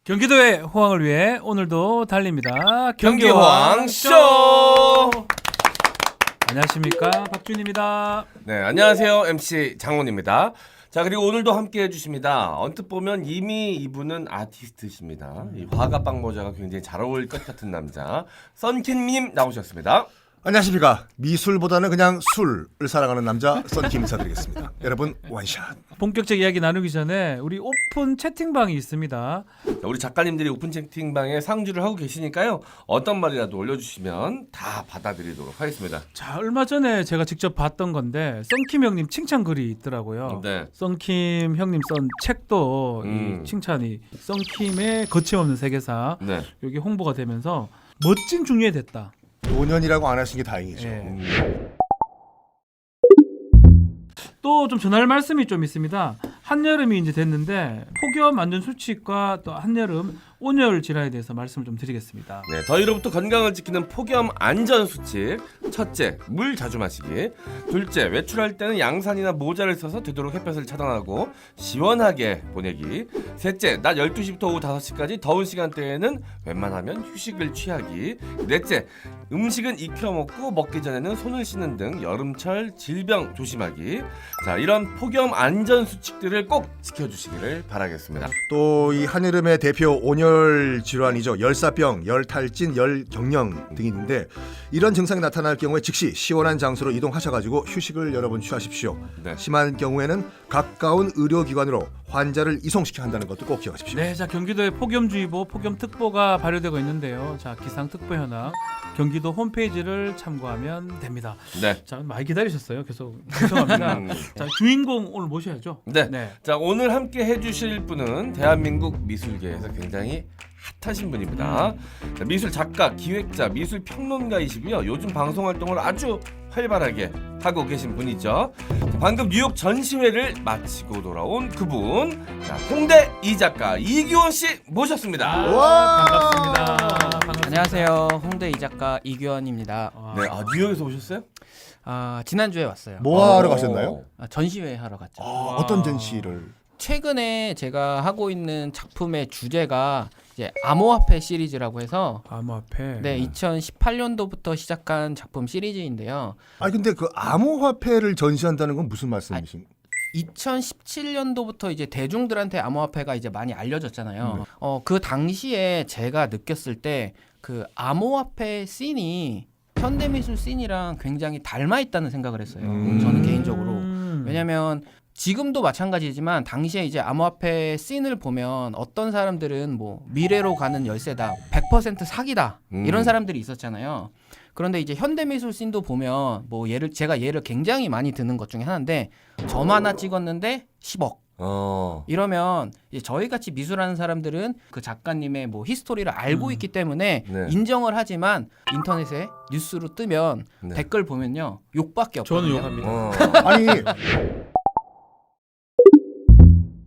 경기도의 호황을 위해 오늘도 달립니다. 경기호황 쇼. 안녕하십니까, 박준입니다. 네, 안녕하세요. MC 장훈입니다. 자, 그리고 오늘도 함께 해주십니다. 언뜻 보면 이미 이분은 아티스트십니다. 이 화가빵 모자가 굉장히 잘 어울릴 것 같은 남자 썬킴님 나오셨습니다. 안녕하십니까. 미술보다는 그냥 술을 사랑하는 남자 썬킴 인사드리겠습니다. 여러분 원샷. 본격적 이야기 나누기 전에 우리 오픈 채팅방이 있습니다. 자, 우리 작가님들이 오픈 채팅방에 상주를 하고 계시니까요. 어떤 말이라도 올려주시면 다 받아들이도록 하겠습니다. 자, 얼마 전에 제가 직접 봤던 건데 썬킴 형님 칭찬 글이 있더라고요. 네. 썬킴 형님 쓴 책도 이 칭찬이 썬킴의 거침없는 세계사 네. 여기 홍보가 되면서 멋진 중년이 됐다. 노년이라고 안 하신 게 다행이죠. 예. 또 좀 전할 말씀이 좀 있습니다. 한여름이 이제 됐는데 폭염 안전 수칙과 또 한여름 온열 질환에 대해서 말씀을 좀 드리겠습니다. 네, 더위로부터 건강을 지키는 폭염 안전 수칙. 첫째, 물 자주 마시기. 둘째, 외출할 때는 양산이나 모자를 써서 되도록 햇볕을 차단하고 시원하게 보내기. 셋째, 낮 12시부터 오후 5시까지 더운 시간대에는 웬만하면 휴식을 취하기. 넷째, 음식은 익혀 먹고 먹기 전에는 손을 씻는 등 여름철 질병 조심하기. 자, 이런 폭염 안전 수칙들을 꼭 지켜주시기를 바라겠습니다. 또 이 한여름의 대표 온열 질환이죠. 열사병, 열탈진, 열경련 등이 있는데 이런 증상이 나타날 경우에 즉시 시원한 장소로 이동하셔가지고 휴식을 여러분 취하십시오. 네. 심한 경우에는 가까운 의료기관으로 환자를 이송시켜야 한다는 것도 꼭 기억하십시오. 네, 자 경기도에 폭염주의보, 폭염특보가 발효되고 있는데요. 자 기상특보 현황 경기도 홈페이지를 참고하면 됩니다. 네. 자 많이 기다리셨어요. 계속 죄송합니다. 자 주인공 오늘 모셔야죠. 네. 네. 자, 오늘 함께 해주실 분은 대한민국 미술계에서 굉장히 핫하신 분입니다. 자, 미술 작가, 기획자, 미술 평론가이시고요. 요즘 방송 활동을 아주 활발하게 하고 계신 분이죠. 자, 방금 뉴욕 전시회를 마치고 돌아온 그분, 자, 홍대 이 작가 이규원 씨 모셨습니다. 와! 반갑습니다. 반갑습니다. 안녕하세요. 홍대 이 작가 이규현입니다. 네, 아, 뉴욕에서 오셨어요? 지난주에 왔어요. 뭐 하러 가셨나요? 전시회 하러 갔죠. 어떤 전시를? 최근에 제가 하고 있는 작품의 주제가 이제 암호화폐 시리즈라고 해서 암호화폐. 네, 2018년도부터 시작한 작품 시리즈인데요. 아니 근데 그 암호화폐를 전시한다는 건 무슨 말씀이신? 2017년도부터 이제 대중들한테 암호화폐가 이제 많이 알려졌잖아요. 그 당시에 제가 느꼈을 때 그 암호화폐 씬이 현대미술 씬이랑 굉장히 닮아 있다는 생각을 했어요. 저는 개인적으로. 왜냐면 지금도 마찬가지지만 당시에 이제 암호화폐 씬을 보면 어떤 사람들은 뭐 미래로 가는 열쇠다, 100% 사기다 이런 사람들이 있었잖아요. 그런데 이제 현대미술 씬도 보면 뭐 제가 예를 굉장히 많이 드는 것 중에 하나인데 점 하나 찍었는데 10억. 이러면 이제 저희 같이 미술하는 사람들은 그 작가님의 뭐 히스토리를 알고 있기 때문에 네. 인정을 하지만 인터넷에 뉴스로 뜨면 네. 댓글 보면요 욕밖에 없거든요. 저는 욕합니다. 아니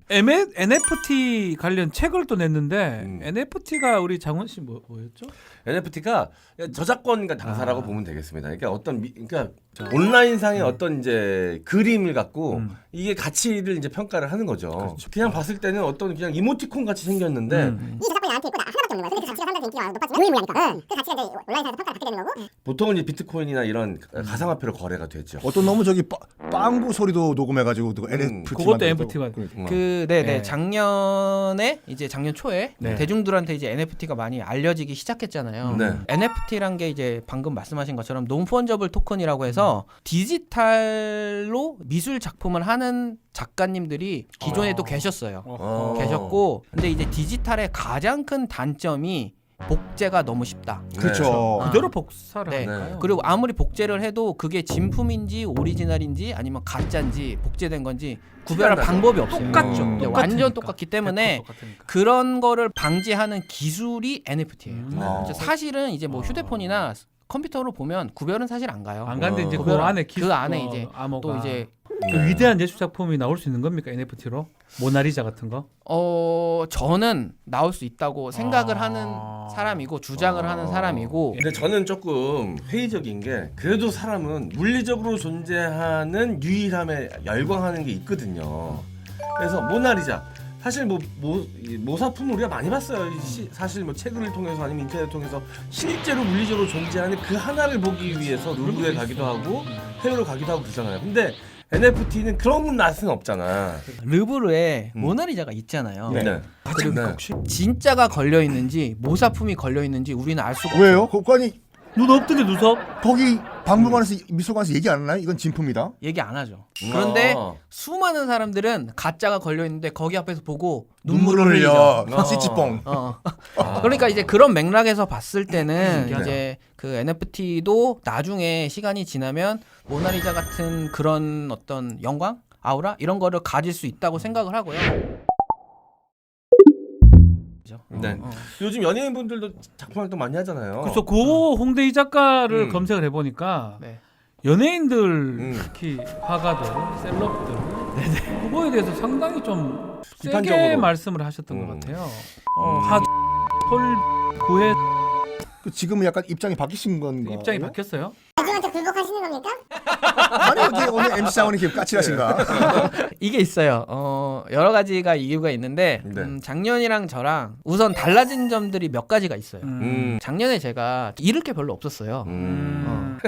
NFT 관련 책을 또 냈는데 NFT가 우리 장원 씨 뭐였죠? NFT가 저작권과 당사라고 보면 되겠습니다. 그러니까 그러니까 온라인상의 어떤 이제 그림을 갖고 이게 가치를 이제 평가를 하는 거죠. 그렇죠. 그냥 봤을 때는 어떤 그냥 이모티콘 같이 생겼는데 이 저작권이 나한테 있고 나 하나밖에 없는 거야. 근데 그 가치가 상당히 인기가 높아지면 유일 무이하니까. 그 가치가 이제 온라인상에서 평가를 받게 되는 거고. 보통은 이제 비트코인이나 이런 가상화폐로 거래가 되죠. 어떤 놈은 저기 빵부 소리도 녹음해가지고 NFT 그것도 만들었다고. NFT가 네네 네. 작년에 이제 작년 초에 네. 대중들한테 이제 NFT가 많이 알려지기 시작했잖아요. 네. NFT란 게 이제 방금 말씀하신 것처럼 논펀저블 토큰이라고 해서 디지털로 미술 작품을 하는 작가님들이 기존에도 계셨어요. 계셨고 근데 이제 디지털의 가장 큰 단점이 복제가 너무 쉽다. 그렇죠. 그대로 복사를 네. 할까요? 그리고 아무리 복제를 해도 그게 진품인지 오리지널인지 아니면 가짜인지 복제된 건지 구별할 시간이 방법이 없어요. 똑같죠. 네, 똑같으니까. 완전 똑같기 때문에 100% 똑같으니까. 그런 거를 방지하는 기술이 NFT예요. 아. 사실은 이제 뭐 휴대폰이나 컴퓨터로 보면 구별은 사실 안 가요. 안 가는데 이제 그 구별 안에 기술 그 안에 이제 암호가 또 이제 그 위대한 예술 작품이 나올 수 있는 겁니까 NFT로? 모나리자 같은 거? 저는 나올 수 있다고 생각을 아. 하는 사람이고 주장을 하는 사람이고 근데 저는 조금 회의적인 게 그래도 사람은 물리적으로 존재하는 유일함에 열광하는 게 있거든요. 그래서 모나리자 사실 뭐 모사품을 우리가 많이 봤어요. 사실 뭐 책을 통해서 아니면 인터넷을 통해서 실제로 물리적으로 존재하는 그 하나를 보기 위해서 루브르에 가기도 하고 해외로 가기도 하고 그러잖아요. 근데 NFT는 그런 맛은 없잖아. 르브르에 모나리자가 있잖아요. 네. 그리고 네. 혹시 진짜가 걸려 있는지 모사품이 걸려 있는지 우리는 알 수가 왜요? 아니 눈 없던데 눈썹? 거기 박물관에서 미술관에서 얘기 안 하나요? 이건 진품이다. 얘기 안 하죠. 그런데 수많은 사람들은 가짜가 걸려 있는데 거기 앞에서 보고 눈물을 흘리죠. 흘려. 찌찌뽕. 그러니까 이제 그런 맥락에서 봤을 때는 신기하다. 이제 그 NFT도 나중에 시간이 지나면 모나리자 같은 그런 어떤 영광, 아우라 이런 거를 가질 수 있다고 생각을 하고요. 네. 요즘 연예인분들도 작품 활동 많이 하잖아요. 그래서 고 홍대희 작가를 검색을 해보니까 네. 연예인들 특히 화가들, 셀럽들 그거에 대해서 상당히 좀 세게 비판적으로. 말씀을 하셨던 것 같아요. 하, 솔, 구해 지금은 약간 입장이 바뀌신 건가? 입장이 바뀌었어요. 대중한테 굴복하시는 겁니까? 아니 이게 오늘 MC 장원이 이렇게 까칠하신가? 이게 있어요. 여러 가지가 이유가 있는데 네. 작년이랑 저랑 우선 달라진 점들이 몇 가지가 있어요. 음. 작년에 제가 잃을 게 별로 없었어요. 네,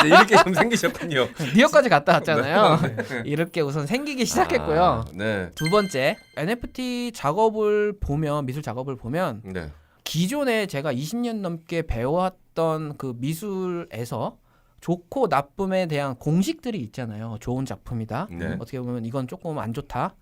이렇게 좀 생기셨군요. 뉴욕까지 갔다 왔잖아요. 잃을 게 우선 생기기 시작했고요. 아, 네. 두 번째, NFT 작업을 보면 미술 작업을 보면 네. 기존에 제가 20년 넘게 배워왔던 그 미술에서 좋고 나쁨에 대한 공식들이 있잖아요. 좋은 작품이다. 네. 어떻게 보면 이건 조금 안 좋다.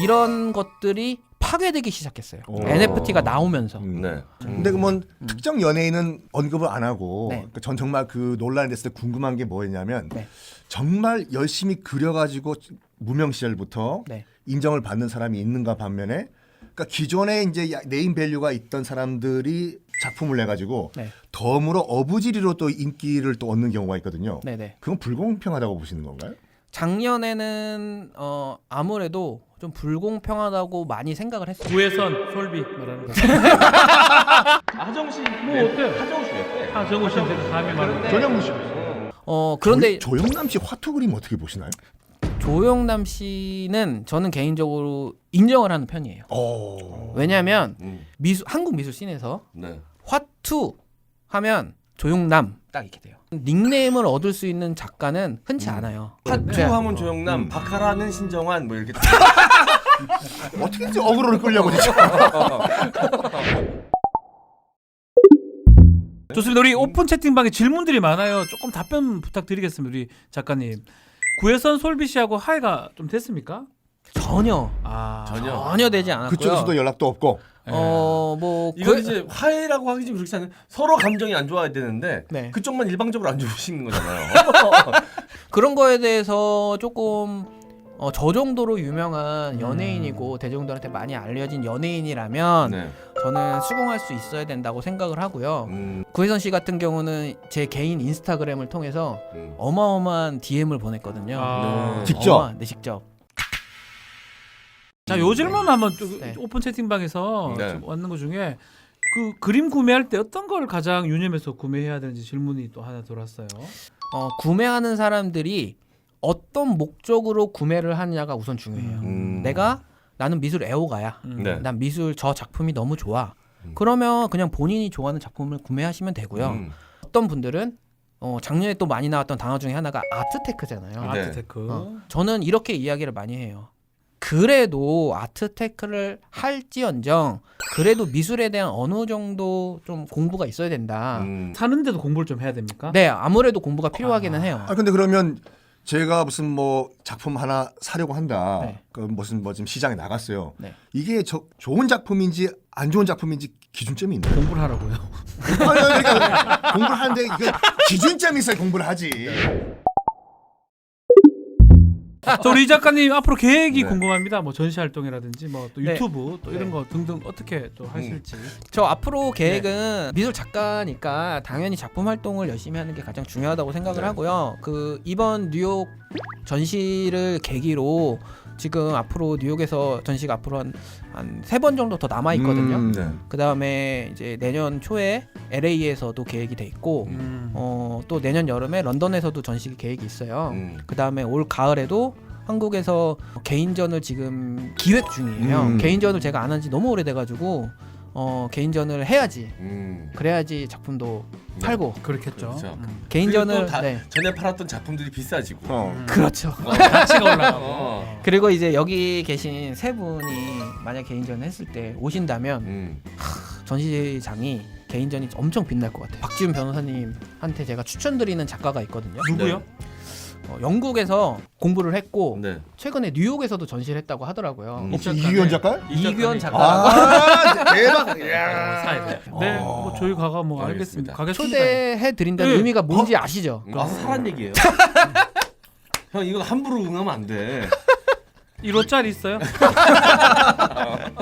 이런 것들이 파괴되기 시작했어요. 오. NFT가 나오면서. 네. 근데 그러면 특정 연예인은 언급을 안 하고 네. 그러니까 전 정말 그 논란이 됐을 때 궁금한 게 뭐였냐면 네. 정말 열심히 그려가지고 무명 시절부터 네. 인정을 받는 사람이 있는가 반면에 그러니까 기존에 이제 네임 밸류가 있던 사람들이 작품을 내가지고 네. 덤으로 어부지리로 또 인기를 또 얻는 경우가 있거든요. 네네. 그건 불공평하다고 보시는 건가요? 작년에는 아무래도 좀 불공평하다고 많이 생각을 했어요. 구혜선, 솔비 말하는 거. 하정우 씨. 뭐 어때요? 하정우 씨 왜? 하정우 씨 제가 감히 말하는 전현무 씨. 그런데 조영남 씨 화투 그림 어떻게 보시나요? 조영남 씨는 저는 개인적으로 인정을 하는 편이에요. 왜냐하면 한국 미술 씬에서 네. 화투 하면 조용남 딱 이렇게 돼요. 닉네임을 얻을 수 있는 작가는 흔치 않아요. 하투 하면 조영남, 바카라는 신정환 뭐 이렇게. 어떻게든지 어그로를 끌려고 진짜. 좋습니다. 우리 오픈 채팅방에 질문들이 많아요. 조금 답변 부탁드리겠습니다. 우리 작가님. 구혜선, 솔비 씨하고 하이가 좀 됐습니까? 전혀 전혀. 되지 않았고요. 그쪽에서도 연락도 없고. 뭐 이건 이제 화해라고 하기 좀 그렇지 않은 서로 감정이 안 좋아야 되는데 네. 그쪽만 일방적으로 안 좋으시는 거잖아요. 그런 거에 대해서 조금 저 정도로 유명한 연예인이고 대중들한테 많이 알려진 연예인이라면 네. 저는 수긍할 수 있어야 된다고 생각을 하고요. 구혜선 씨 같은 경우는 제 개인 인스타그램을 통해서 어마어마한 DM을 보냈거든요. 아, 직접? 네, 직접. 자, 요 질문 한번 좀 네. 오픈 채팅방에서 네. 좀 왔는 것 중에 그 그림 구매할 때 어떤 걸 가장 유념해서 구매해야 되는지 질문이 또 하나 들어왔어요. 구매하는 사람들이 어떤 목적으로 구매를 하느냐가 우선 중요해요. 나는 미술 애호가야. 네. 난 미술 저 작품이 너무 좋아. 그러면 그냥 본인이 좋아하는 작품을 구매하시면 되고요. 어떤 분들은 작년에 또 많이 나왔던 단어 중에 하나가 아트테크잖아요. 네. 아트테크. 저는 이렇게 이야기를 많이 해요. 그래도 아트테크를 할지언정 그래도 미술에 대한 어느 정도 좀 공부가 있어야 된다. 사는데도 공부를 좀 해야 됩니까? 네, 아무래도 공부가 필요하기는 해요. 근데 그러면 제가 무슨 뭐 작품 하나 사려고 한다. 네. 그 무슨 뭐 지금 시장에 나갔어요. 네. 이게 좋은 작품인지 안 좋은 작품인지 기준점이 있나요? 공부를 하라고요. 아니, 그러니까 공부를 하는데 이거 기준점이 있어야 공부를 하지. 자, 우리 이 작가님 앞으로 계획이 네. 궁금합니다. 뭐 전시 활동이라든지 뭐 또 네. 유튜브 또 이런 네. 거 등등 어떻게 또 하실지. 저 앞으로 계획은 미술 작가니까 당연히 작품 활동을 열심히 하는 게 가장 중요하다고 생각을 네. 하고요. 그 이번 뉴욕 전시를 계기로 지금 앞으로 뉴욕에서 전시가 앞으로 한 3번 정도 더 남아 있거든요. 네. 그다음에 이제 내년 초에 LA에서도 계획이 돼 있고 또 내년 여름에 런던에서도 전시 계획이 있어요. 그다음에 올 가을에도 한국에서 개인전을 지금 기획 중이에요. 개인전을 제가 안 한 지 너무 오래돼가지고 개인전을 해야지. 그래야지 작품도 네. 팔고. 그렇겠죠. 그렇죠. 개인전을 그리고 또 네. 전에 팔았던 작품들이 비싸지고. 그렇죠. 가치가 올라가고. 그리고 이제 여기 계신 세 분이 만약 개인전을 했을 때 오신다면 전시장이 개인전이 엄청 빛날 것 같아요. 박지훈 변호사님한테 제가 추천드리는 작가가 있거든요. 누구요? 영국에서 공부를 했고 네. 최근에 뉴욕에서도 전시를 했다고 하더라고요. 혹시 이규현 작가? 이규현 작가라고 아 대박. 사야 돼. 네, 뭐 저희 가가 뭐 알겠습니다. 알겠습니다. 가겠습니다. 초대해 드린다는 네. 의미가 뭔지 아시죠? 와서 사란 얘기예요. 형 이거 함부로 응하면 안 돼. 1호짜리 있어요?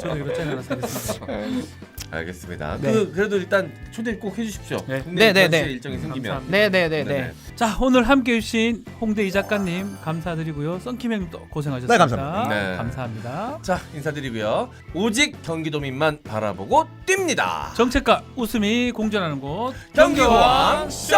저도 1호짜리 하나 사겠습니다. 알겠습니다. 네. 그래도 일단 초대 꼭 해주십시오. 네. 국내 네, 네, 전시 네. 일정이 생기면. 감사합니다. 네네네네. 자, 오늘 함께 해주신 홍대 이 작가님 감사드리고요. 썬킴형도 고생하셨습니다. 네, 감사합니다. 네. 감사합니다. 자 인사드리고요. 오직 경기도민만 바라보고 뜁니다. 정책과 웃음이 공존하는 곳 경기왕 쇼.